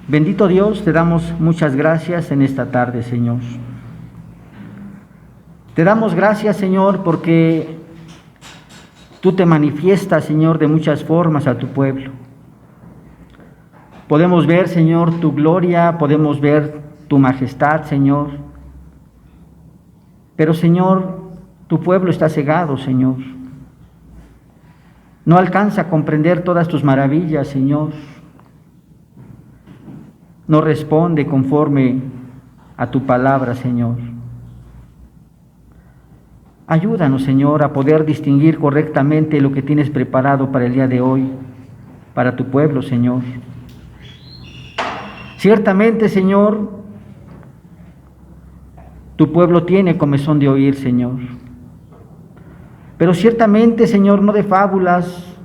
Bendito Dios, te damos muchas gracias en esta tarde, Señor. Te damos gracias, Señor, porque tú te manifiestas, Señor, de muchas formas a tu pueblo. Podemos ver, Señor, tu gloria, podemos ver tu majestad, Señor. Pero, Señor, tu pueblo está cegado, Señor. No alcanza a comprender todas tus maravillas, Señor. No responde conforme a tu palabra, Señor. Ayúdanos, Señor, a poder distinguir correctamente lo que tienes preparado para el día de hoy, para tu pueblo, Señor. Ciertamente, Señor, tu pueblo tiene comezón de oír, Señor. Pero ciertamente, Señor, no de fábulas,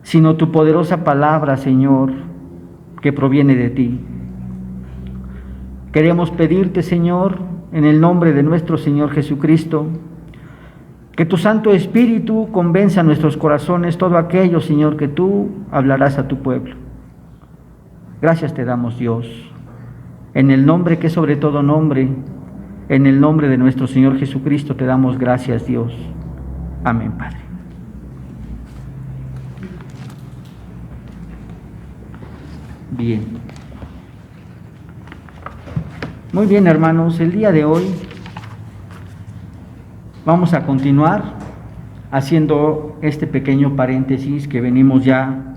sino tu poderosa palabra, Señor, que proviene de ti. Queremos pedirte, Señor, en el nombre de nuestro Señor Jesucristo, que tu Santo Espíritu convenza nuestros corazones todo aquello, Señor, que tú hablarás a tu pueblo. Gracias te damos, Dios, en el nombre que es sobre todo nombre, en el nombre de nuestro Señor Jesucristo te damos gracias, Dios. Amén, Padre. Bien. Muy bien, hermanos, el día de hoy vamos a continuar haciendo este pequeño paréntesis que venimos ya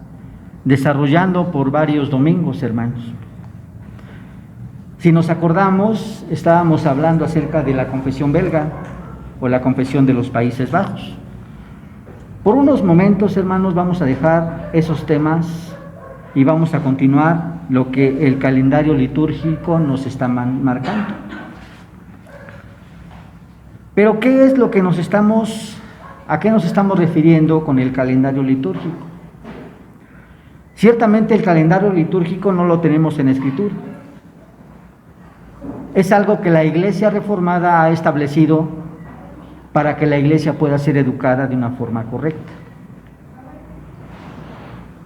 desarrollando por varios domingos, hermanos. Si nos acordamos, estábamos hablando acerca de la confesión belga o la confesión de los Países Bajos. Por unos momentos, hermanos, vamos a dejar esos temas y vamos a continuar lo que el calendario litúrgico nos está marcando. Pero ¿qué es lo que a qué nos estamos refiriendo con el calendario litúrgico? Ciertamente el calendario litúrgico no lo tenemos en Escritura. Es algo que la Iglesia Reformada ha establecido para que la Iglesia pueda ser educada de una forma correcta.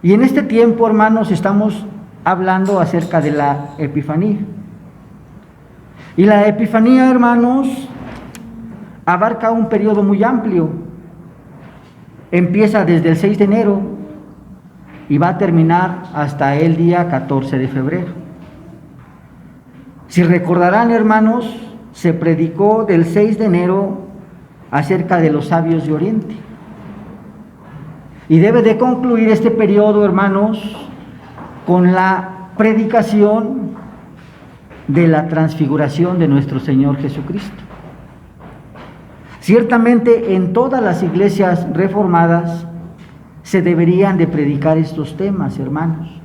Y en este tiempo, hermanos, estamos hablando acerca de la Epifanía. Y la Epifanía, hermanos, abarca un periodo muy amplio. Empieza desde el 6 de enero y va a terminar hasta el día 14 de febrero. Si recordarán, hermanos, se predicó del 6 de enero acerca de los sabios de Oriente. Y debe de concluir este periodo, hermanos, con la predicación de la transfiguración de nuestro Señor Jesucristo. Ciertamente en todas las iglesias reformadas se deberían de predicar estos temas, hermanos.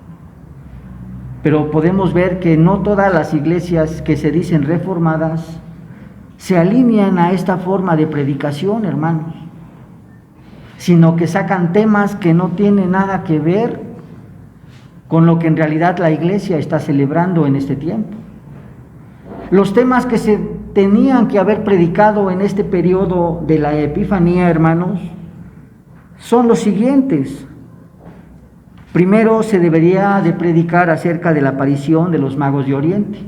Pero podemos ver que no todas las iglesias que se dicen reformadas se alinean a esta forma de predicación, hermanos, sino que sacan temas que no tienen nada que ver con lo que en realidad la iglesia está celebrando en este tiempo. Los temas que se tenían que haber predicado en este periodo de la Epifanía, hermanos, son los siguientes. Primero se debería de predicar acerca de la aparición de los magos de Oriente,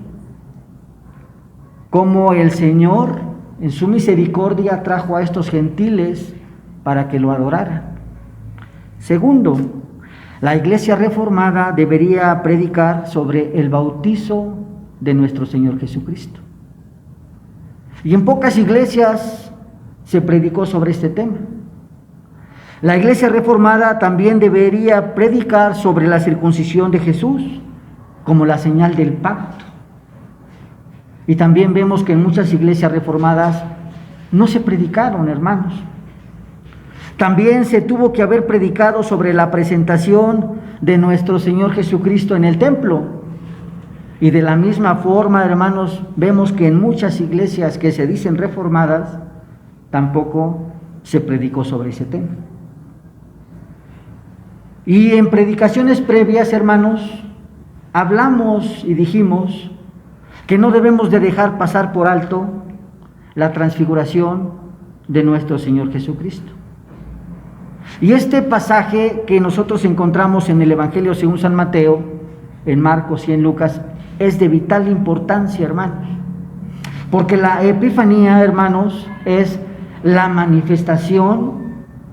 cómo el Señor en su misericordia trajo a estos gentiles para que lo adoraran. Segundo, la Iglesia Reformada debería predicar sobre el bautizo de nuestro Señor Jesucristo. Y en pocas iglesias se predicó sobre este tema. La Iglesia Reformada también debería predicar sobre la circuncisión de Jesús como la señal del pacto. Y también vemos que en muchas iglesias reformadas no se predicaron, hermanos. También se tuvo que haber predicado sobre la presentación de nuestro Señor Jesucristo en el templo. Y de la misma forma, hermanos, vemos que en muchas iglesias que se dicen reformadas, tampoco se predicó sobre ese tema. Y en predicaciones previas, hermanos, hablamos y dijimos que no debemos de dejar pasar por alto la transfiguración de nuestro Señor Jesucristo. Y este pasaje que nosotros encontramos en el Evangelio según San Mateo en Marcos y en Lucas, es de vital importancia, hermanos. Porque la Epifanía, hermanos, es la manifestación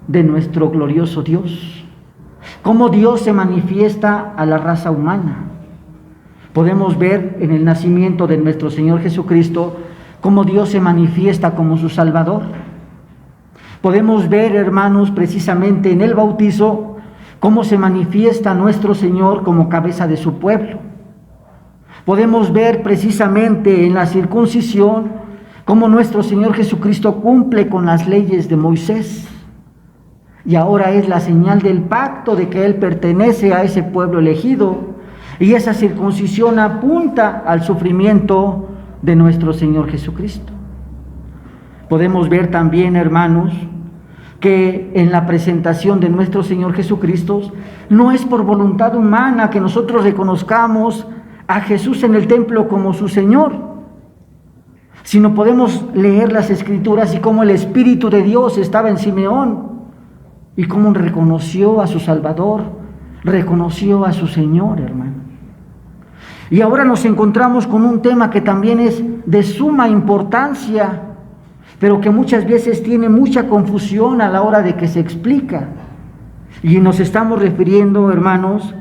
de nuestro glorioso Dios. Cómo Dios se manifiesta a la raza humana. Podemos ver en el nacimiento de nuestro Señor Jesucristo cómo Dios se manifiesta como su Salvador. Podemos ver, hermanos, precisamente en el bautizo, cómo se manifiesta nuestro Señor como cabeza de su pueblo. Podemos ver precisamente en la circuncisión cómo nuestro Señor Jesucristo cumple con las leyes de Moisés. Y ahora es la señal del pacto de que Él pertenece a ese pueblo elegido. Y esa circuncisión apunta al sufrimiento de nuestro Señor Jesucristo. Podemos ver también, hermanos, que en la presentación de nuestro Señor Jesucristo no es por voluntad humana que nosotros reconozcamos a Jesús en el templo como su Señor, sino podemos leer las Escrituras y cómo el Espíritu de Dios estaba en Simeón y cómo reconoció a su Salvador, reconoció a su Señor, hermano. Y ahora nos encontramos con un tema que también es de suma importancia, pero que muchas veces tiene mucha confusión a la hora de que se explica. Y nos estamos refiriendo, hermanos,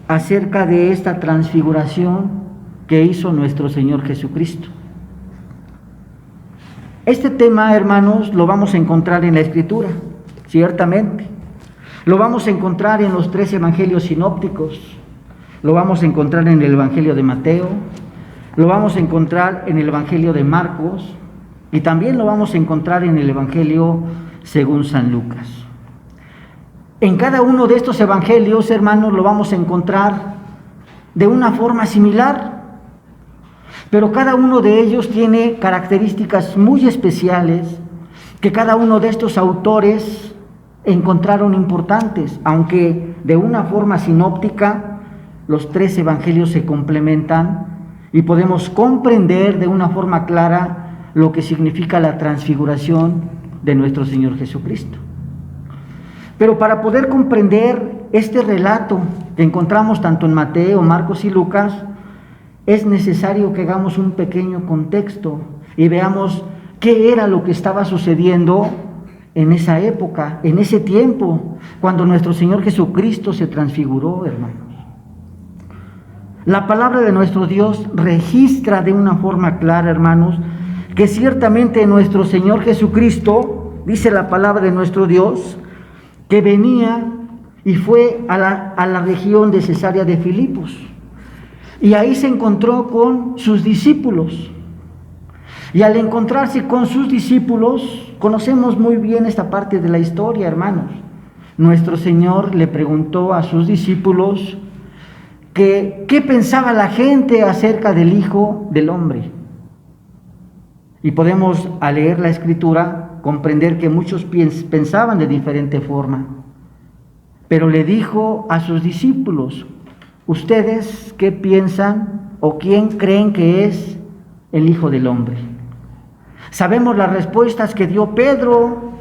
acerca de esta transfiguración que hizo nuestro Señor Jesucristo. Este tema, hermanos, lo vamos a encontrar en la Escritura, ciertamente. Lo vamos a encontrar en los 3 evangelios sinópticos. Lo vamos a encontrar en el Evangelio de Mateo, lo vamos a encontrar en el Evangelio de Marcos y también lo vamos a encontrar en el Evangelio según San Lucas. En cada uno de estos evangelios, hermanos, lo vamos a encontrar de una forma similar, pero cada uno de ellos tiene características muy especiales que cada uno de estos autores encontraron importantes, aunque de una forma sinóptica los 3 evangelios se complementan y podemos comprender de una forma clara lo que significa la transfiguración de nuestro Señor Jesucristo. Pero para poder comprender este relato que encontramos tanto en Mateo, Marcos y Lucas, es necesario que hagamos un pequeño contexto y veamos qué era lo que estaba sucediendo en esa época, en ese tiempo, cuando nuestro Señor Jesucristo se transfiguró, hermanos. La palabra de nuestro Dios registra de una forma clara, hermanos, que ciertamente nuestro Señor Jesucristo, dice la palabra de nuestro Dios, que venía y fue a la región de Cesarea de Filipos. Y ahí se encontró con sus discípulos. Y al encontrarse con sus discípulos, conocemos muy bien esta parte de la historia, hermanos. Nuestro Señor le preguntó a sus discípulos que qué pensaba la gente acerca del Hijo del Hombre. Y podemos, al leer la Escritura, comprender que muchos pensaban de diferente forma. Pero le dijo a sus discípulos: ¿ustedes qué piensan o quién creen que es el Hijo del Hombre? Sabemos las respuestas que dio Pedro,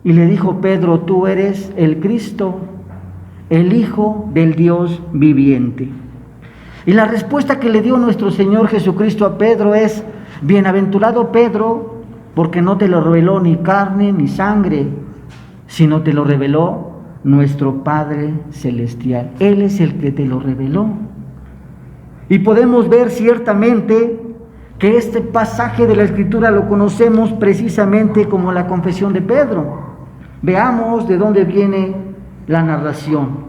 y le dijo Pedro: tú eres el Cristo, el Hijo del Dios viviente. Y la respuesta que le dio nuestro Señor Jesucristo a Pedro es: bienaventurado Pedro, porque no te lo reveló ni carne ni sangre, sino te lo reveló nuestro Padre Celestial. Él es el que te lo reveló. Y podemos ver ciertamente que este pasaje de la Escritura lo conocemos precisamente como la confesión de Pedro. Veamos de dónde viene la narración.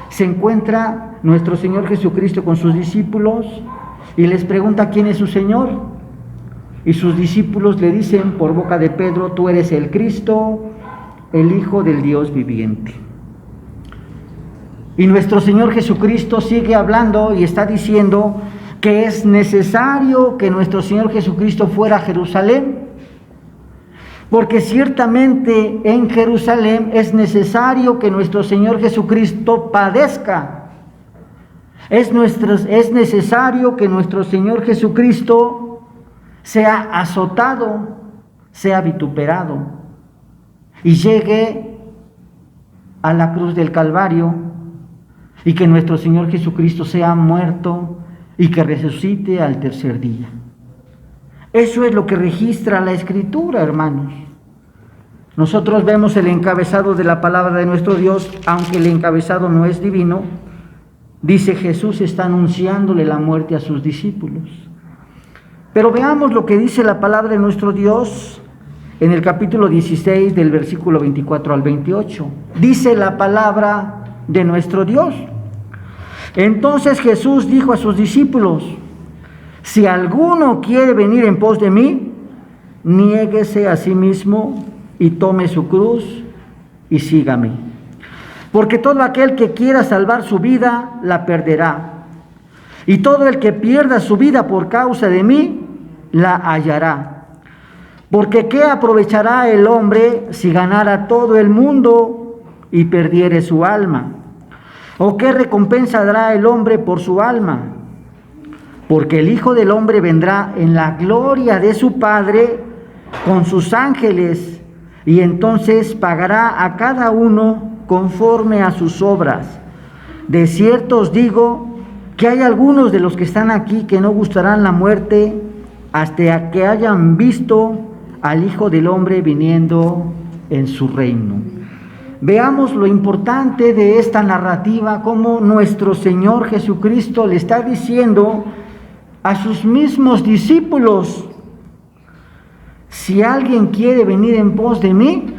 Se encuentra nuestro Señor Jesucristo con sus discípulos y les pregunta quién es su Señor. Y sus discípulos le dicen por boca de Pedro: tú eres el Cristo, el Hijo del Dios viviente. Y nuestro Señor Jesucristo sigue hablando y está diciendo que es necesario que nuestro Señor Jesucristo fuera a Jerusalén, porque ciertamente en Jerusalén es necesario que nuestro Señor Jesucristo padezca. Es necesario que nuestro Señor Jesucristo sea azotado, sea vituperado y llegue a la cruz del Calvario y que nuestro Señor Jesucristo sea muerto y que resucite al tercer día. Eso es lo que registra la Escritura, hermanos. Nosotros vemos el encabezado de la palabra de nuestro Dios, aunque el encabezado no es divino. Dice: Jesús está anunciándole la muerte a sus discípulos. Pero veamos lo que dice la palabra de nuestro Dios en el capítulo 16 del versículo 24 al 28. Dice la palabra de nuestro Dios: entonces Jesús dijo a sus discípulos: si alguno quiere venir en pos de mí, niéguese a sí mismo y tome su cruz y sígame. Porque todo aquel que quiera salvar su vida, la perderá. Y todo el que pierda su vida por causa de mí, la hallará. Porque ¿qué aprovechará el hombre si ganara todo el mundo y perdiere su alma? ¿O qué recompensa dará el hombre por su alma? Porque el Hijo del Hombre vendrá en la gloria de su Padre con sus ángeles, y entonces pagará a cada uno conforme a sus obras. De cierto os digo que hay algunos de los que están aquí que no gustarán la muerte hasta que hayan visto al Hijo del Hombre viniendo en su reino. Veamos lo importante de esta narrativa, cómo nuestro Señor Jesucristo le está diciendo a sus mismos discípulos: si alguien quiere venir en pos de mí,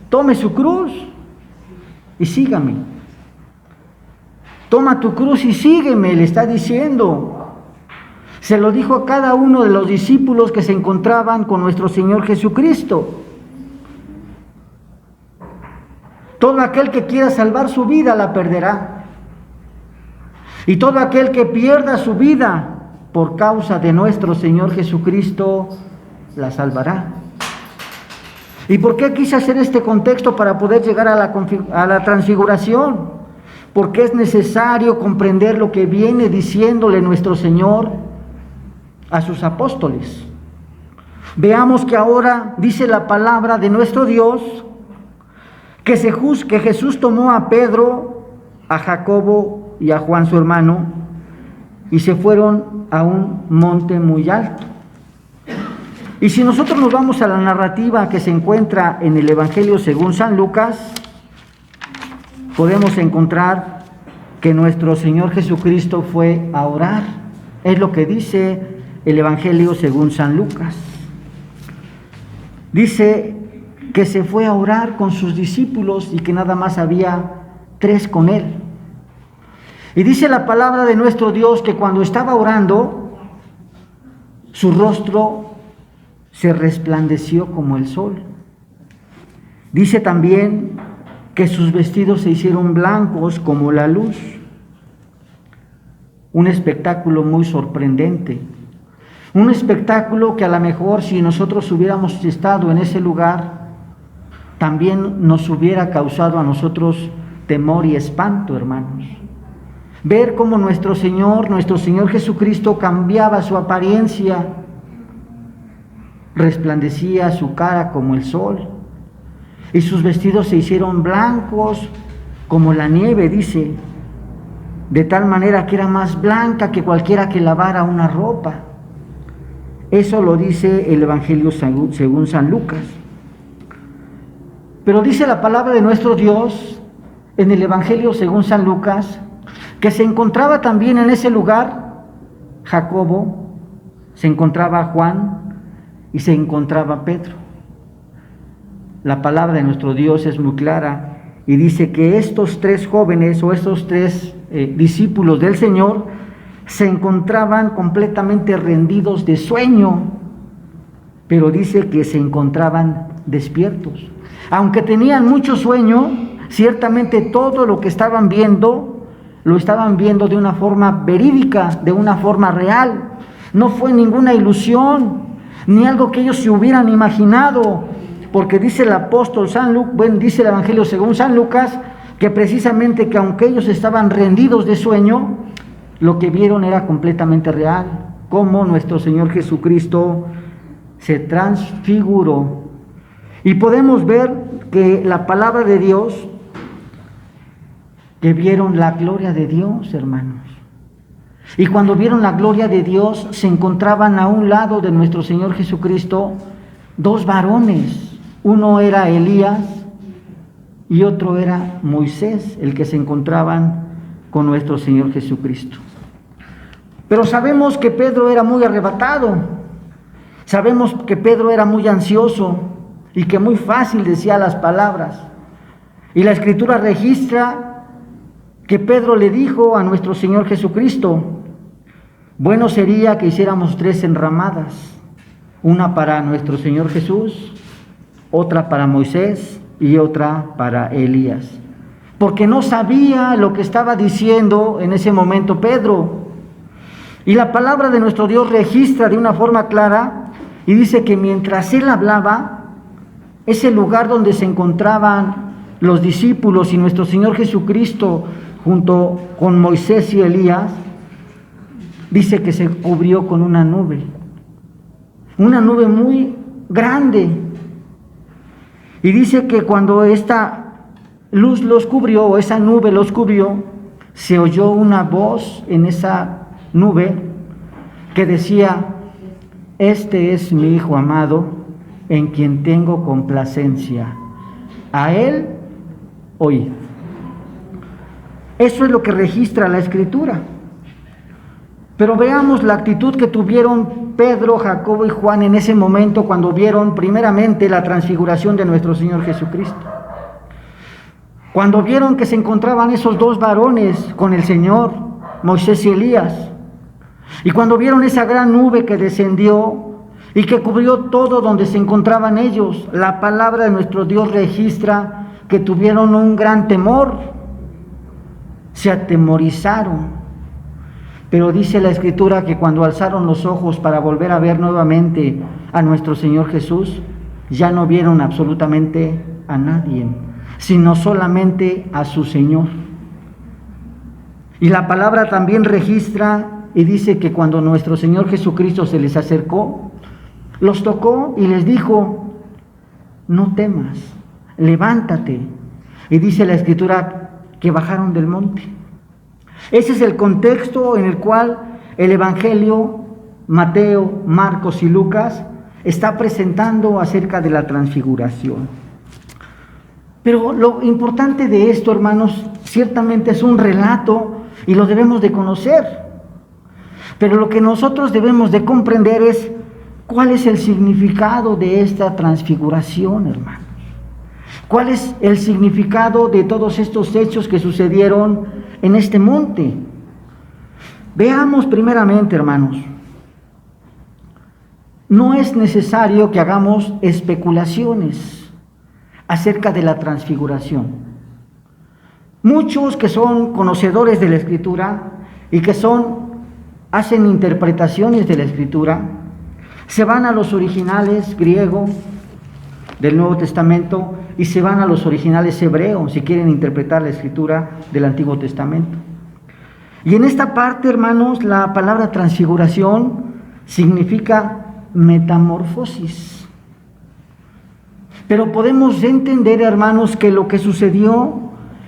tome su cruz y sígame. Toma tu cruz y sígueme, le está diciendo. Se lo dijo a cada uno de los discípulos que se encontraban con nuestro Señor Jesucristo. Todo aquel que quiera salvar su vida la perderá. Y todo aquel que pierda su vida por causa de nuestro Señor Jesucristo la salvará. ¿Y por qué quise hacer este contexto para poder llegar a la transfiguración? Porque es necesario comprender lo que viene diciéndole nuestro Señor a sus apóstoles. Veamos que ahora dice la palabra de nuestro Dios que Jesús tomó a Pedro, a Jacobo y a Juan su hermano y se fueron a un monte muy alto. Y si nosotros nos vamos a la narrativa que se encuentra en el Evangelio según San Lucas, podemos encontrar que nuestro Señor Jesucristo fue a orar. Es lo que dice el Evangelio según San Lucas. Dice que se fue a orar con sus discípulos y que nada más había 3 con él. Y dice la palabra de nuestro Dios que cuando estaba orando, su rostro se resplandeció como el sol. Dice también que sus vestidos se hicieron blancos como la luz. Un espectáculo muy sorprendente. Un espectáculo que a lo mejor si nosotros hubiéramos estado en ese lugar, también nos hubiera causado a nosotros temor y espanto, hermanos. Ver cómo nuestro Señor Jesucristo cambiaba su apariencia, resplandecía su cara como el sol, y sus vestidos se hicieron blancos como la nieve, dice, de tal manera que era más blanca que cualquiera que lavara una ropa. Eso lo dice el Evangelio según San Lucas. Pero dice la palabra de nuestro Dios en el Evangelio según San Lucas que se encontraba también en ese lugar Jacobo, se encontraba Juan y se encontraba Pedro. La palabra de nuestro Dios es muy clara y dice que estos 3 jóvenes o estos 3 discípulos del Señor se encontraban completamente rendidos de sueño, pero dice que se encontraban despiertos. Aunque tenían mucho sueño, ciertamente todo lo que estaban viendo, lo estaban viendo de una forma verídica, de una forma real. No fue ninguna ilusión, ni algo que ellos se hubieran imaginado, porque dice el apóstol dice el Evangelio según San Lucas, que precisamente que aunque ellos estaban rendidos de sueño, lo que vieron era completamente real, cómo nuestro Señor Jesucristo se transfiguró. Y podemos ver que la palabra de Dios que vieron la gloria de Dios, hermanos. Y cuando vieron la gloria de Dios, se encontraban a un lado de nuestro Señor Jesucristo dos varones. Uno era Elías y otro era Moisés, el que se encontraban con nuestro Señor Jesucristo. Pero sabemos que Pedro era muy arrebatado, sabemos que Pedro era muy ansioso y que muy fácil decía las palabras. Y la Escritura registra que Pedro le dijo a nuestro Señor Jesucristo: bueno sería que hiciéramos 3 enramadas, una para nuestro Señor Jesús, otra para Moisés y otra para Elías. Porque no sabía lo que estaba diciendo en ese momento Pedro. Y la palabra de nuestro Dios registra de una forma clara y dice que mientras él hablaba, ese lugar donde se encontraban los discípulos y nuestro Señor Jesucristo junto con Moisés y Elías, dice que se cubrió con una nube muy grande. Y dice que cuando esta luz los cubrió, o esa nube los cubrió, se oyó una voz en esa nube que decía: este es mi Hijo amado, en quien tengo complacencia, a él oíd. Eso es lo que registra la Escritura. Pero veamos la actitud que tuvieron Pedro, Jacobo y Juan en ese momento cuando vieron primeramente la transfiguración de nuestro Señor Jesucristo. Cuando vieron que se encontraban esos dos varones con el Señor, Moisés y Elías, y cuando vieron esa gran nube que descendió y que cubrió todo donde se encontraban ellos, la palabra de nuestro Dios registra que tuvieron un gran temor, se atemorizaron. Pero dice la Escritura que cuando alzaron los ojos para volver a ver nuevamente a nuestro Señor Jesús, ya no vieron absolutamente a nadie, sino solamente a su Señor. Y la palabra también registra y dice que cuando nuestro Señor Jesucristo se les acercó, los tocó y les dijo: no temas, levántate. Y dice la Escritura que bajaron del monte. Ese es el contexto en el cual el Evangelio, Mateo, Marcos y Lucas, está presentando acerca de la transfiguración. Pero lo importante de esto, hermanos, ciertamente es un relato y lo debemos de conocer. Pero lo que nosotros debemos de comprender es cuál es el significado de esta transfiguración, hermanos. ¿Cuál es el significado de todos estos hechos que sucedieron en este monte? Veamos primeramente, hermanos, no es necesario que hagamos especulaciones acerca de la transfiguración. Muchos que son conocedores de la Escritura y que hacen interpretaciones de la Escritura, se van a los originales griego del Nuevo Testamento y se van a los originales hebreos si quieren interpretar la Escritura del Antiguo Testamento. Y en esta parte, hermanos, la palabra transfiguración significa metamorfosis. Pero podemos entender, hermanos, que lo que sucedió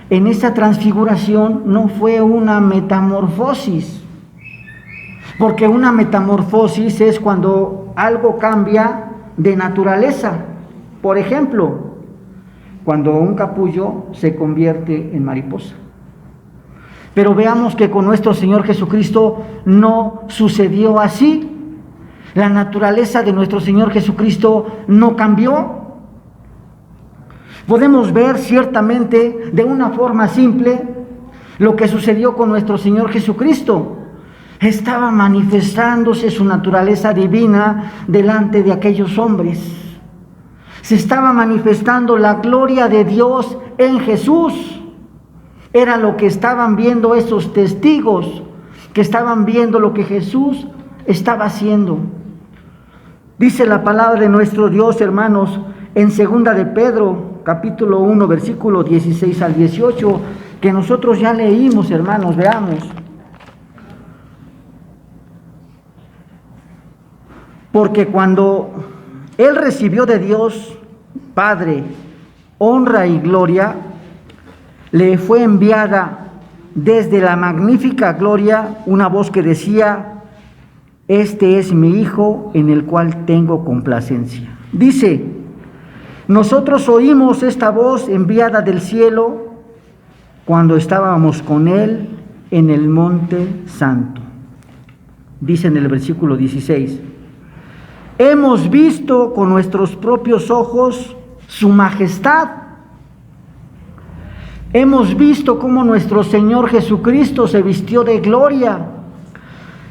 en esta transfiguración no fue una metamorfosis, porque una metamorfosis es cuando algo cambia de naturaleza. Por ejemplo, cuando un capullo se convierte en mariposa. Pero veamos que con nuestro Señor Jesucristo no sucedió así. La naturaleza de nuestro Señor Jesucristo no cambió. Podemos ver ciertamente de una forma simple lo que sucedió con nuestro Señor Jesucristo. Estaba manifestándose su naturaleza divina delante de aquellos hombres. Se estaba manifestando la gloria de Dios en Jesús. Era lo que estaban viendo esos testigos, que estaban viendo lo que Jesús estaba haciendo. Dice la palabra de nuestro Dios, hermanos, en 2 de Pedro, capítulo 1, versículo 16 al 18, que nosotros ya leímos, hermanos, veamos. Porque cuando Él recibió de Dios, Padre, honra y gloria, le fue enviada desde la magnífica gloria una voz que decía: este es mi Hijo en el cual tengo complacencia. Dice: nosotros oímos esta voz enviada del cielo cuando estábamos con Él en el monte santo. Dice en el versículo 16: hemos visto con nuestros propios ojos su majestad. Hemos visto cómo nuestro Señor Jesucristo se vistió de gloria.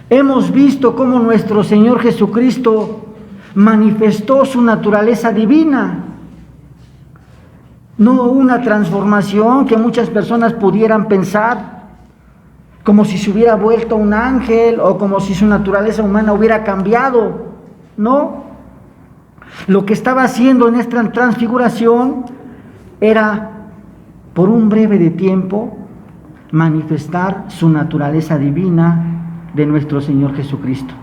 Hemos visto cómo nuestro Señor Jesucristo manifestó su naturaleza divina. No una transformación que muchas personas pudieran pensar como si se hubiera vuelto un ángel o como si su naturaleza humana hubiera cambiado. No. Lo que estaba haciendo en esta transfiguración era, por un breve de tiempo, manifestar su naturaleza divina de nuestro Señor Jesucristo.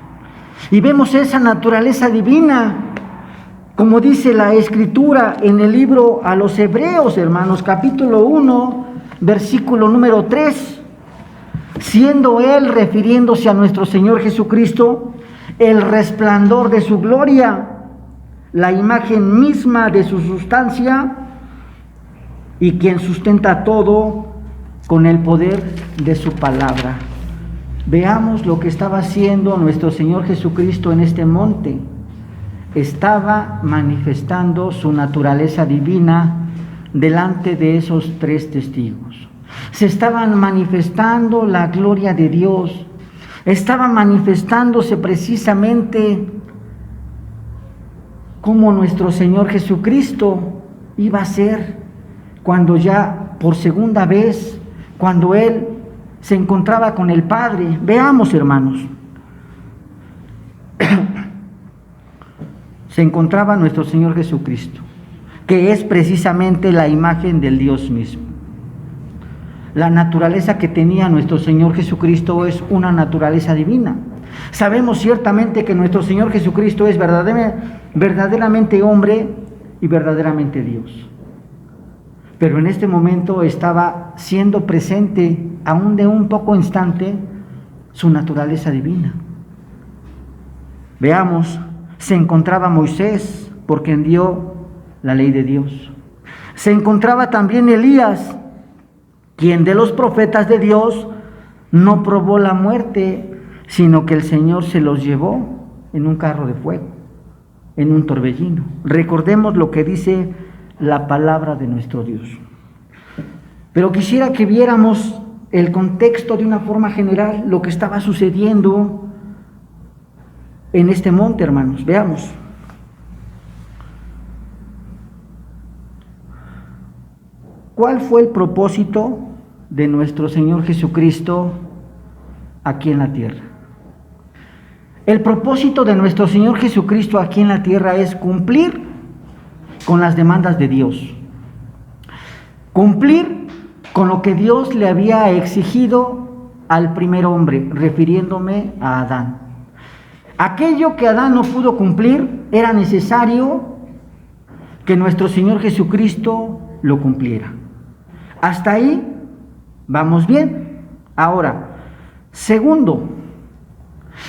Y vemos esa naturaleza divina, como dice la Escritura en el libro a los Hebreos, hermanos, capítulo 1, versículo número 3. Siendo Él, refiriéndose a nuestro Señor Jesucristo, el resplandor de su gloria, la imagen misma de su sustancia, y quien sustenta todo con el poder de su palabra. Veamos lo que estaba haciendo nuestro Señor Jesucristo en este monte. Estaba manifestando su naturaleza divina delante de esos tres testigos. Se estaban manifestando la gloria de Dios. Estaba manifestándose precisamente como nuestro Señor Jesucristo iba a ser cuando ya por segunda vez, cuando Él se encontraba con el Padre. Veamos, hermanos. Se encontraba nuestro Señor Jesucristo, que es precisamente la imagen del Dios mismo. La naturaleza que tenía nuestro Señor Jesucristo es una naturaleza divina. Sabemos ciertamente que nuestro Señor Jesucristo es verdaderamente hombre y verdaderamente Dios. Pero en este momento estaba siendo presente, aún de un poco instante, su naturaleza divina. Veamos, se encontraba Moisés, por quien dio la ley de Dios. Se encontraba también Elías, quien de los profetas de Dios no probó la muerte, sino que el Señor se los llevó en un carro de fuego, en un torbellino. Recordemos lo que dice la palabra de nuestro Dios. Pero quisiera que viéramos el contexto de una forma general, lo que estaba sucediendo en este monte, hermanos. Veamos. ¿Cuál fue el propósito de nuestro Señor Jesucristo aquí en la tierra? El propósito de nuestro Señor Jesucristo aquí en la tierra es cumplir con las demandas de Dios. Cumplir con lo que Dios le había exigido al primer hombre, refiriéndome a Adán. Aquello que Adán no pudo cumplir, era necesario que nuestro Señor Jesucristo lo cumpliera. Hasta ahí vamos bien. Ahora, segundo,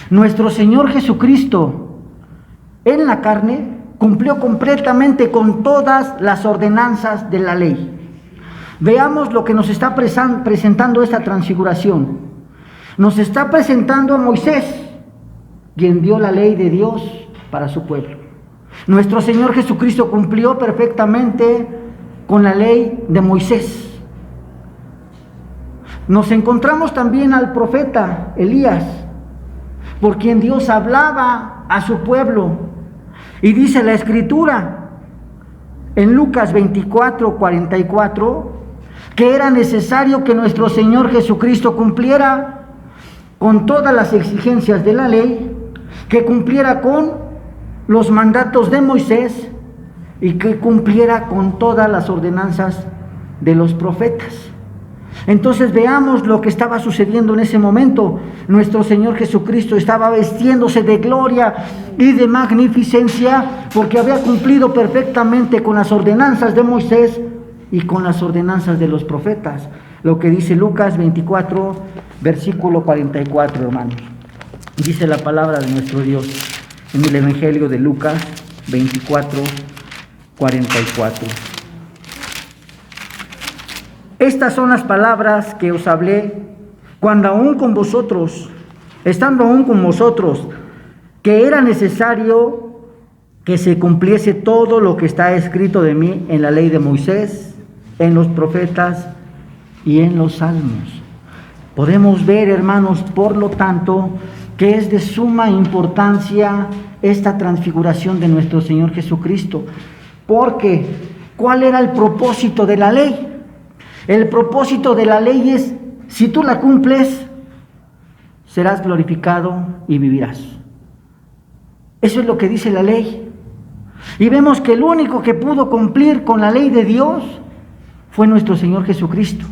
nuestro Señor Jesucristo en la carne cumplió completamente con todas las ordenanzas de la ley. Veamos lo que nos está presentando esta transfiguración. Nos está presentando a Moisés, quien dio la ley de Dios para su pueblo. Nuestro Señor Jesucristo cumplió perfectamente con la ley de Moisés. Nos encontramos también al profeta Elías, por quien Dios hablaba a su pueblo. Y dice la Escritura en Lucas 24:44 que era necesario que nuestro Señor Jesucristo cumpliera con todas las exigencias de la ley, que cumpliera con los mandatos de Moisés y que cumpliera con todas las ordenanzas de los profetas. Entonces veamos lo que estaba sucediendo en ese momento. Nuestro Señor Jesucristo estaba vestiéndose de gloria y de magnificencia porque había cumplido perfectamente con las ordenanzas de Moisés y con las ordenanzas de los profetas. lo que dice Lucas 24, versículo 44, hermanos. Dice la palabra de nuestro Dios en el Evangelio de Lucas 24, 44. Estas son las palabras que os hablé cuando estando aún con vosotros, que era necesario que se cumpliese todo lo que está escrito de mí en la ley de Moisés, en los profetas y en los salmos. Podemos ver, hermanos, por lo tanto, que es de suma importancia esta transfiguración de nuestro Señor Jesucristo. Porque, ¿cuál era el propósito de la ley? El propósito de la ley es, si tú la cumples, serás glorificado y vivirás. Eso es lo que dice la ley. Y vemos que el único que pudo cumplir con la ley de Dios fue nuestro Señor Jesucristo.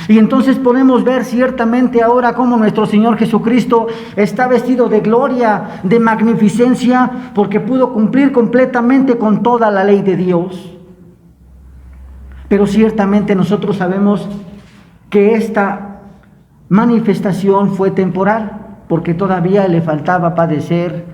Y entonces podemos ver ciertamente ahora cómo nuestro Señor Jesucristo está vestido de gloria, de magnificencia, porque pudo cumplir completamente con toda la ley de Dios. Pero ciertamente nosotros sabemos que esta manifestación fue temporal, porque todavía le faltaba padecer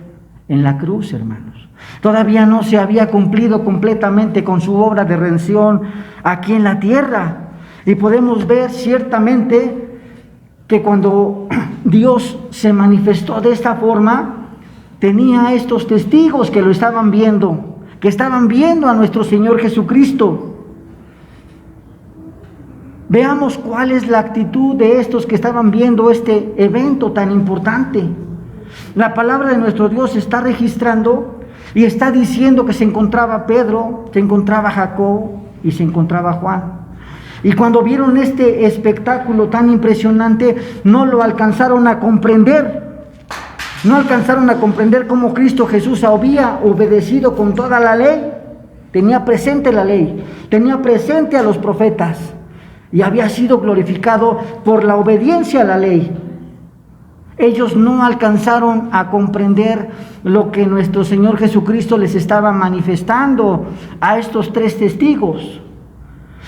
en la cruz, hermanos. Todavía no se había cumplido completamente con su obra de redención aquí en la tierra. Y podemos ver ciertamente que cuando Dios se manifestó de esta forma, tenía estos testigos que lo estaban viendo, que estaban viendo a nuestro Señor Jesucristo. Veamos cuál es la actitud de estos que estaban viendo este evento tan importante. La palabra de nuestro Dios está registrando y está diciendo que se encontraba Pedro, se encontraba Jacob y se encontraba Juan. Y cuando vieron este espectáculo tan impresionante, no lo alcanzaron a comprender. No alcanzaron a comprender cómo Cristo Jesús había obedecido con toda la ley. Tenía presente la ley, tenía presente a los profetas y había sido glorificado por la obediencia a la ley. Ellos no alcanzaron a comprender lo que nuestro Señor Jesucristo les estaba manifestando a estos tres testigos.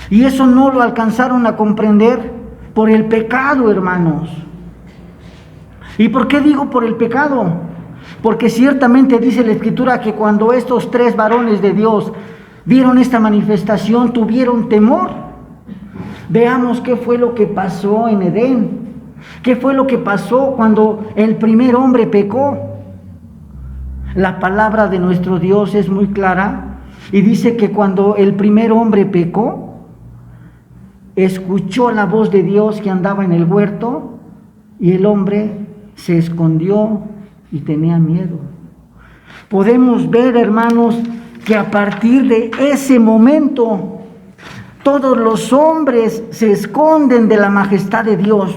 Y eso no lo alcanzaron a comprender por el pecado, hermanos. ¿Y por qué digo por el pecado? Porque ciertamente dice la Escritura que cuando estos tres varones de Dios vieron esta manifestación, tuvieron temor. Veamos qué fue lo que pasó en Edén. ¿Qué fue lo que pasó cuando el primer hombre pecó? La palabra de nuestro Dios es muy clara y dice que cuando el primer hombre pecó, escuchó la voz de Dios que andaba en el huerto y el hombre se escondió y tenía miedo. Podemos ver, hermanos, que a partir de ese momento todos los hombres se esconden de la majestad de Dios.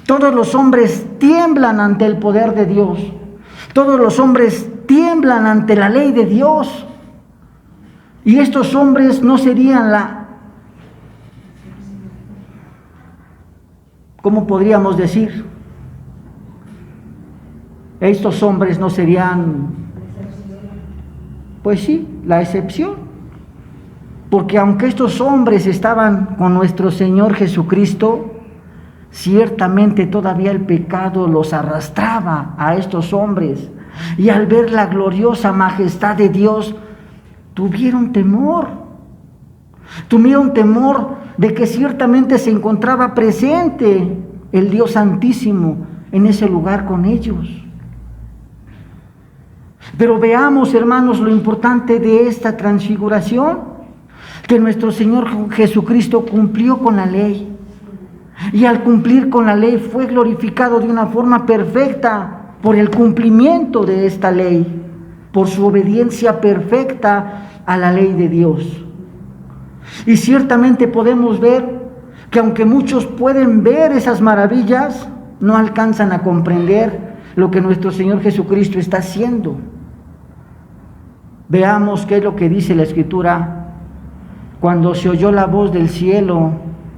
Todos los hombres tiemblan ante el poder de Dios. Todos los hombres tiemblan ante la ley de Dios. Y estos hombres no serían ¿cómo podríamos decir? Estos hombres no serían, pues sí, la excepción. Porque aunque estos hombres estaban con nuestro Señor Jesucristo, ciertamente todavía el pecado los arrastraba a estos hombres. Y al ver la gloriosa majestad de Dios, tuvieron temor. Tuvieron temor de que ciertamente se encontraba presente el Dios Santísimo en ese lugar con ellos. Pero veamos, hermanos, lo importante de esta transfiguración, que nuestro Señor Jesucristo cumplió con la ley. Y al cumplir con la ley fue glorificado de una forma perfecta por el cumplimiento de esta ley, por su obediencia perfecta a la ley de Dios. Y ciertamente podemos ver que aunque muchos pueden ver esas maravillas, no alcanzan a comprender lo que nuestro Señor Jesucristo está haciendo. Veamos qué es lo que dice la Escritura cuando se oyó la voz del cielo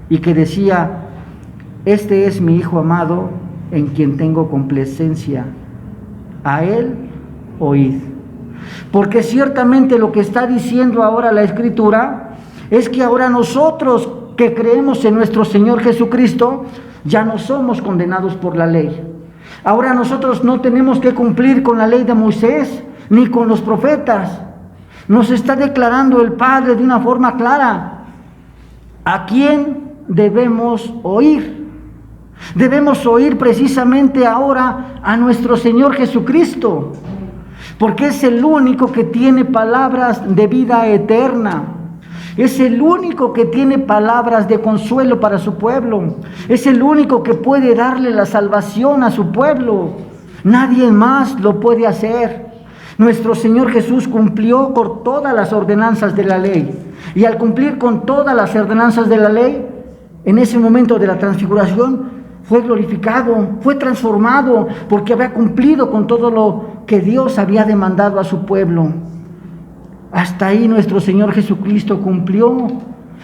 y que decía: este es mi Hijo amado, en quien tengo complacencia, a Él oíd. Porque ciertamente lo que está diciendo ahora la Escritura es que ahora nosotros que creemos en nuestro Señor Jesucristo, ya no somos condenados por la ley. Ahora nosotros no tenemos que cumplir con la ley de Moisés, ni con los profetas. Nos está declarando el Padre de una forma clara a quién debemos oír. Debemos oír precisamente ahora a nuestro Señor Jesucristo, porque es el único que tiene palabras de vida eterna. Es el único que tiene palabras de consuelo para su pueblo. Es el único que puede darle la salvación a su pueblo. Nadie más lo puede hacer. Nuestro Señor Jesús cumplió con todas las ordenanzas de la ley. Y al cumplir con todas las ordenanzas de la ley, en ese momento de la transfiguración, fue glorificado, fue transformado, porque había cumplido con todo lo que Dios había demandado a su pueblo. Hasta ahí nuestro Señor Jesucristo cumplió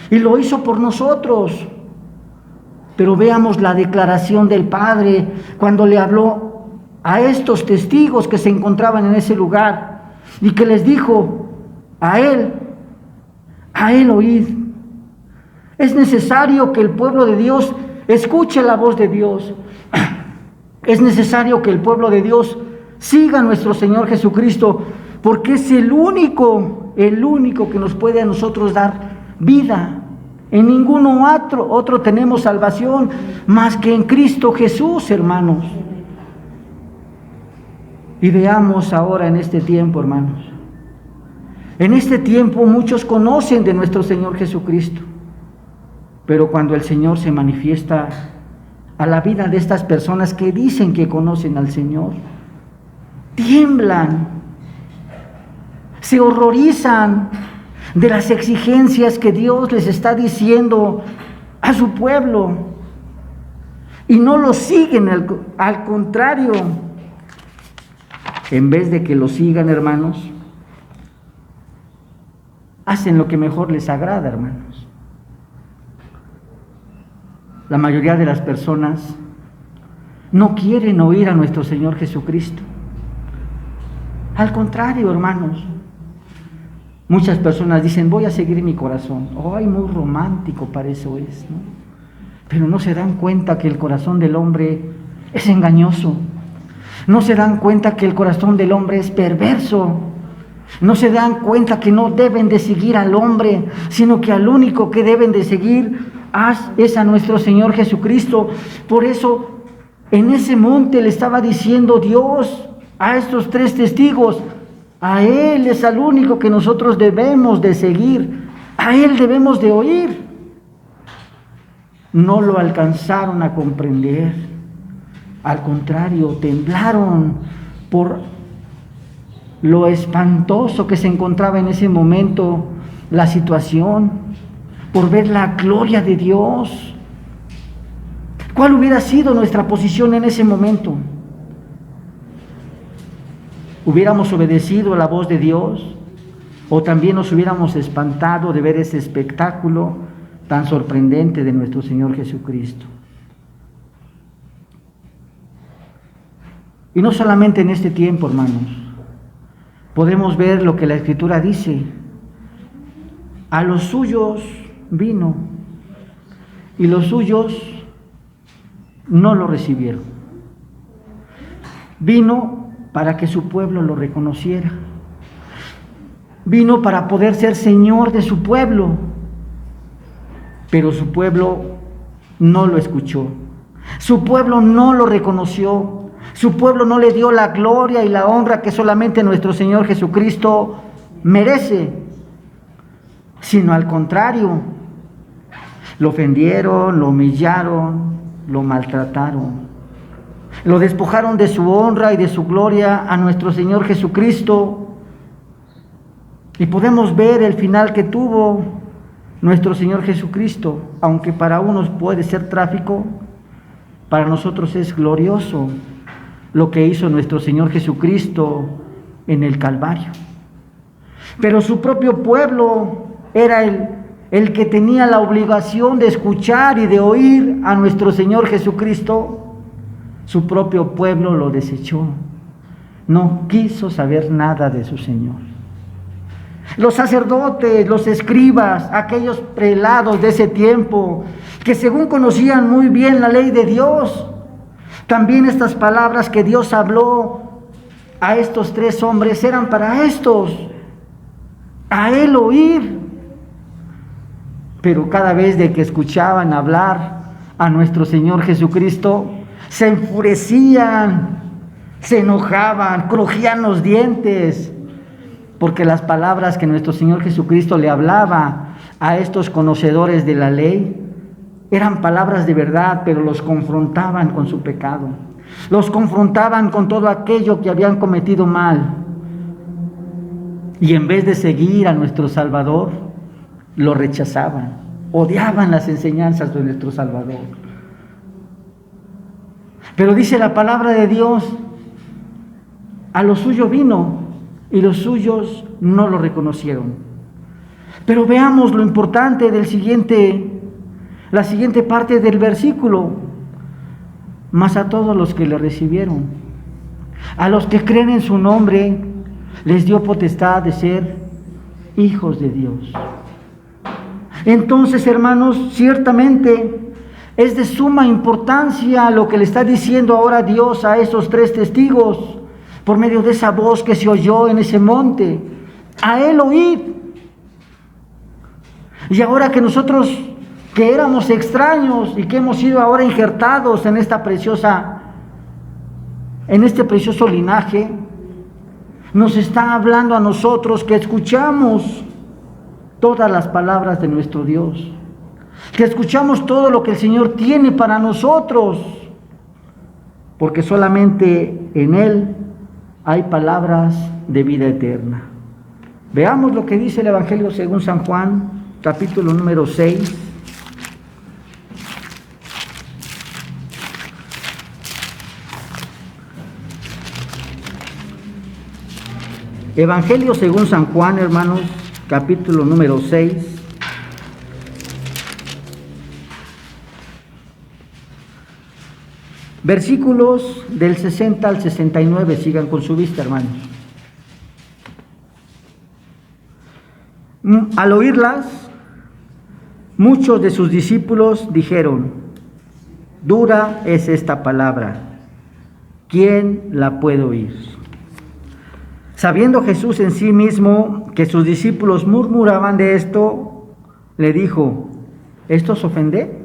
y lo hizo por nosotros. Pero veamos la declaración del Padre cuando le habló a estos testigos que se encontraban en ese lugar y que les dijo: a Él oíd. Es necesario que el pueblo de Dios escuche la voz de Dios. Es necesario que el pueblo de Dios siga a nuestro Señor Jesucristo, porque es el único que nos puede a nosotros dar vida. En ninguno otro tenemos salvación más que en Cristo Jesús, hermanos. Y veamos ahora en este tiempo, hermanos. En este tiempo muchos conocen de nuestro Señor Jesucristo, pero cuando el Señor se manifiesta a la vida de estas personas que dicen que conocen al Señor, tiemblan, se horrorizan de las exigencias que Dios les está diciendo a su pueblo y no lo siguen, al contrario, en vez de que lo sigan, hermanos, hacen lo que mejor les agrada, hermanos. La mayoría de las personas no quieren oír a nuestro Señor Jesucristo. Al contrario, hermanos, muchas personas dicen: voy a seguir mi corazón. Ay, muy romántico para eso es, ¿no? Pero no se dan cuenta que el corazón del hombre es engañoso. No se dan cuenta que el corazón del hombre es perverso. No se dan cuenta que no deben de seguir al hombre, sino que al único que deben de seguir es a nuestro Señor Jesucristo. Por eso, en ese monte le estaba diciendo Dios a estos tres testigos: a Él es al único que nosotros debemos de seguir, a Él debemos de oír. No lo alcanzaron a comprender, al contrario, temblaron por lo espantoso que se encontraba en ese momento la situación, por ver la gloria de Dios. ¿Cuál hubiera sido nuestra posición en ese momento? ¿Hubiéramos obedecido a la voz de Dios? ¿O también nos hubiéramos espantado de ver ese espectáculo tan sorprendente de nuestro Señor Jesucristo? Y no solamente en este tiempo, hermanos, podemos ver lo que la Escritura dice: a los suyos vino y los suyos no lo recibieron. Vino para que su pueblo lo reconociera. Vino para poder ser Señor de su pueblo, pero su pueblo no lo escuchó. Su pueblo no lo reconoció. Su pueblo no le dio la gloria y la honra que solamente nuestro Señor Jesucristo merece, sino al contrario, lo ofendieron, lo humillaron, lo maltrataron, lo despojaron de su honra y de su gloria a nuestro Señor Jesucristo. Y podemos ver el final que tuvo nuestro Señor Jesucristo. Aunque para unos puede ser trágico, para nosotros es glorioso lo que hizo nuestro Señor Jesucristo en el Calvario. Pero su propio pueblo era el que tenía la obligación de escuchar y de oír a nuestro Señor Jesucristo. Su propio pueblo lo desechó. No quiso saber nada de su Señor. Los sacerdotes, los escribas, aquellos prelados de ese tiempo, que según conocían muy bien la ley de Dios, también estas palabras que Dios habló a estos tres hombres eran para estos, a él oír. Pero cada vez de que escuchaban hablar a nuestro Señor Jesucristo, se enfurecían, se enojaban, crujían los dientes, porque las palabras que nuestro Señor Jesucristo le hablaba a estos conocedores de la ley eran palabras de verdad, pero los confrontaban con su pecado, los confrontaban con todo aquello que habían cometido mal, y en vez de seguir a nuestro Salvador, lo rechazaban, odiaban las enseñanzas de nuestro Salvador. Pero dice la palabra de Dios, a lo suyo vino y los suyos no lo reconocieron. Pero veamos lo importante del la siguiente parte del versículo. Mas a todos los que le recibieron, a los que creen en su nombre, les dio potestad de ser hijos de Dios. Entonces, hermanos, ciertamente es de suma importancia lo que le está diciendo ahora Dios a esos tres testigos por medio de esa voz que se oyó en ese monte. A él oíd. Y ahora que nosotros, que éramos extraños y que hemos sido ahora injertados en este precioso linaje, nos está hablando a nosotros que escuchamos todas las palabras de nuestro Dios, que escuchamos todo lo que el Señor tiene para nosotros, porque solamente en Él hay palabras de vida eterna. Veamos lo que dice el Evangelio según San Juan, capítulo número 6. Evangelio según San Juan, hermanos, capítulo número 6. Versículos del 60 al 69, sigan con su vista, hermanos. Al oírlas, muchos de sus discípulos dijeron: dura es esta palabra, ¿quién la puede oír? Sabiendo Jesús en sí mismo que sus discípulos murmuraban de esto, le dijo: ¿esto os ofende?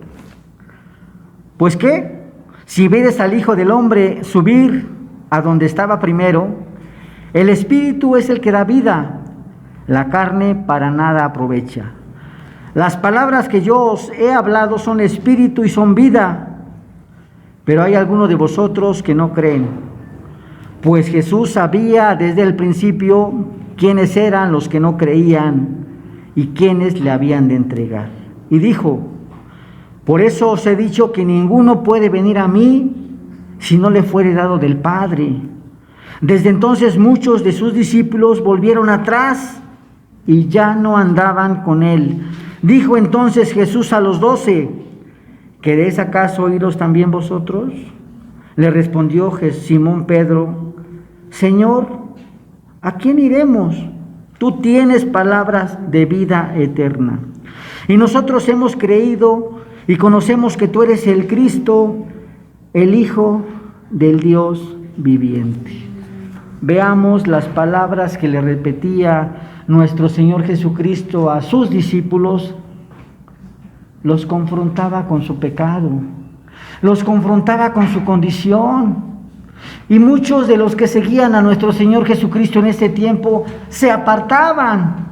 ¿Pues qué? Si vedes al Hijo del Hombre subir a donde estaba primero, el Espíritu es el que da vida, la carne para nada aprovecha. Las palabras que yo os he hablado son espíritu y son vida, pero hay algunos de vosotros que no creen. Pues Jesús sabía desde el principio quiénes eran los que no creían y quiénes le habían de entregar. Y dijo: por eso os he dicho que ninguno puede venir a mí si no le fuere dado del Padre. Desde entonces muchos de sus discípulos volvieron atrás y ya no andaban con él. Dijo entonces Jesús a los 12: ¿queréis acaso iros también vosotros? Le respondió Simón Pedro: Señor, ¿a quién iremos? Tú tienes palabras de vida eterna. Y nosotros hemos creído y conocemos que tú eres el Cristo, el Hijo del Dios viviente. Veamos las palabras que le repetía nuestro Señor Jesucristo a sus discípulos. Los confrontaba con su pecado, los confrontaba con su condición. Y muchos de los que seguían a nuestro Señor Jesucristo en ese tiempo se apartaban.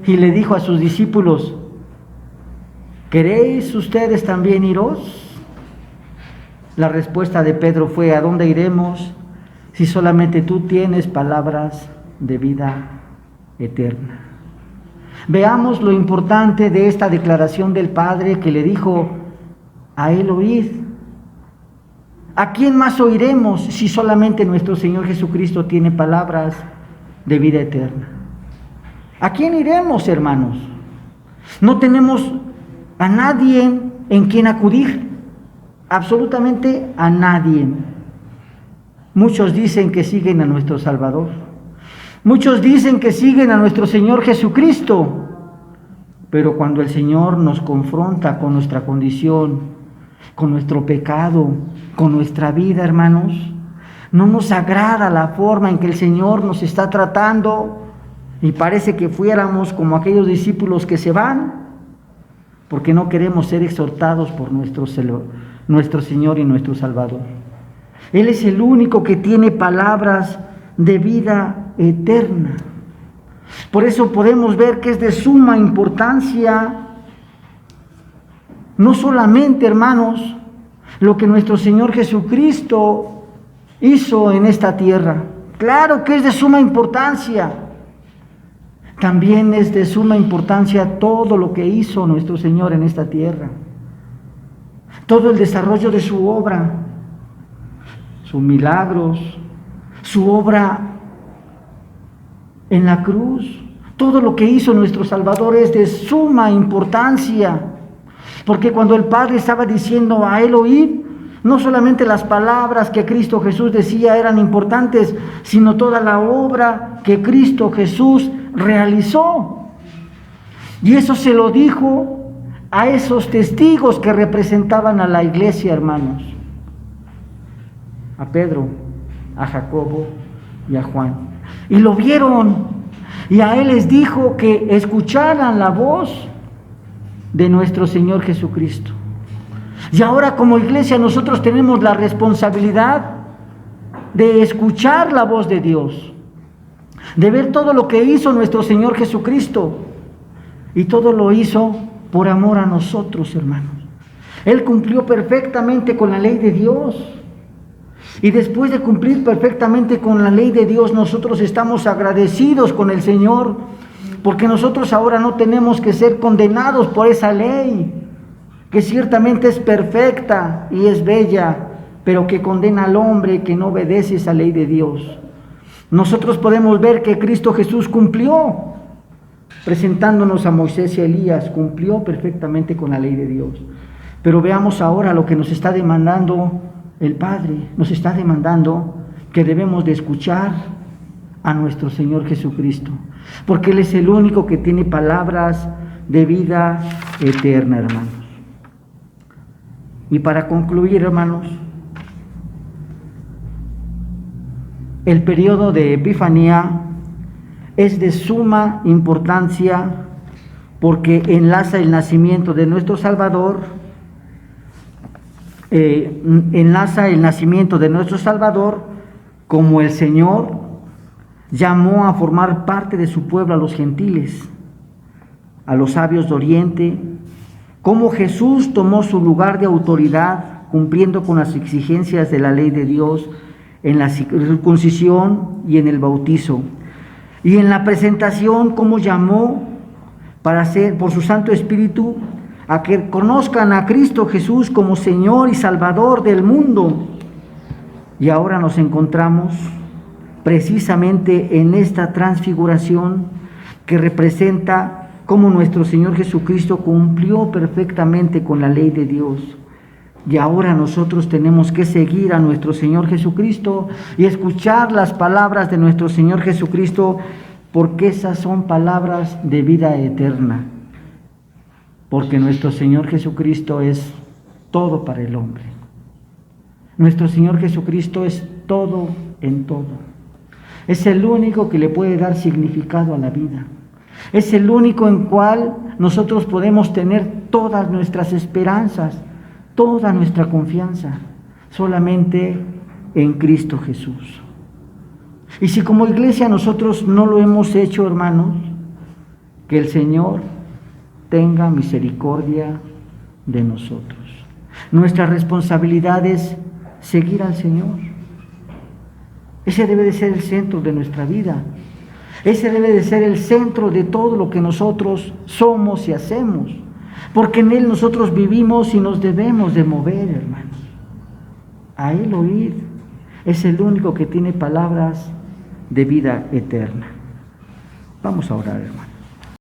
Y le dijo a sus discípulos: ¿queréis ustedes también iros? La respuesta de Pedro fue: ¿a dónde iremos si solamente tú tienes palabras de vida eterna? Veamos lo importante de esta declaración del Padre que le dijo: a él oíd. ¿A quién más oiremos si solamente nuestro Señor Jesucristo tiene palabras de vida eterna? ¿A quién iremos, hermanos? No tenemos a nadie en quien acudir, absolutamente a nadie. Muchos dicen que siguen a nuestro Salvador, Muchos dicen que siguen a nuestro Señor Jesucristo, pero cuando el Señor nos confronta con nuestra condición, con nuestro pecado, con nuestra vida, hermanos, no nos agrada la forma en que el Señor nos está tratando y parece que fuéramos como aquellos discípulos que se van, porque no queremos ser exhortados por nuestro Señor y nuestro Salvador. Él es el único que tiene palabras de vida eterna. Por eso podemos ver que es de suma importancia, no solamente, hermanos, lo que nuestro Señor Jesucristo hizo en esta tierra. Claro que es de suma importancia. También es de suma importancia todo lo que hizo nuestro Señor en esta tierra. Todo el desarrollo de su obra, sus milagros, su obra en la cruz, todo lo que hizo nuestro Salvador es de suma importancia, porque cuando el Padre estaba diciendo a él oír, no solamente las palabras que Cristo Jesús decía eran importantes, sino toda la obra que Cristo Jesús realizó. Y eso se lo dijo a esos testigos que representaban a la iglesia, hermanos, a Pedro, a Jacobo y a Juan, y lo vieron, y a él les dijo que escucharan la voz de nuestro Señor Jesucristo. Y ahora como iglesia nosotros tenemos la responsabilidad de escuchar la voz de Dios, de ver todo lo que hizo nuestro Señor Jesucristo, y todo lo hizo por amor a nosotros, hermanos. Él cumplió perfectamente con la ley de Dios. Y después de cumplir perfectamente con la ley de Dios, nosotros estamos agradecidos con el Señor, porque nosotros ahora no tenemos que ser condenados por esa ley, que ciertamente es perfecta y es bella, pero que condena al hombre que no obedece esa ley de Dios. Nosotros podemos ver que Cristo Jesús cumplió, presentándonos a Moisés y a Elías, cumplió perfectamente con la ley de Dios. Pero veamos ahora lo que nos está demandando el Padre. Nos está demandando que debemos de escuchar a nuestro Señor Jesucristo, porque Él es el único que tiene palabras de vida eterna, hermanos. Y para concluir, hermanos, el periodo de Epifanía es de suma importancia porque enlaza el nacimiento de nuestro Salvador, como el Señor llamó a formar parte de su pueblo a los gentiles, a los sabios de Oriente, como Jesús tomó su lugar de autoridad cumpliendo con las exigencias de la ley de Dios en la circuncisión y en el bautizo, y en la presentación como llamó para ser por su Santo Espíritu a que conozcan a Cristo Jesús como Señor y Salvador del mundo. Y ahora nos encontramos precisamente en esta transfiguración que representa cómo nuestro Señor Jesucristo cumplió perfectamente con la ley de Dios. Y ahora nosotros tenemos que seguir a nuestro Señor Jesucristo y escuchar las palabras de nuestro Señor Jesucristo, porque esas son palabras de vida eterna. Porque nuestro Señor Jesucristo es todo para el hombre. Nuestro Señor Jesucristo es todo en todo. Es el único que le puede dar significado a la vida. Es el único en cual nosotros podemos tener todas nuestras esperanzas, toda nuestra confianza, solamente en Cristo Jesús. Y si como iglesia nosotros no lo hemos hecho, hermanos, que el Señor tenga misericordia de nosotros. Nuestra responsabilidad es seguir al Señor. Ese debe de ser el centro de nuestra vida. Ese debe de ser el centro de todo lo que nosotros somos y hacemos. Porque en Él nosotros vivimos y nos debemos de mover, hermanos. A Él oír. Es el único que tiene palabras de vida eterna. Vamos a orar, hermanos.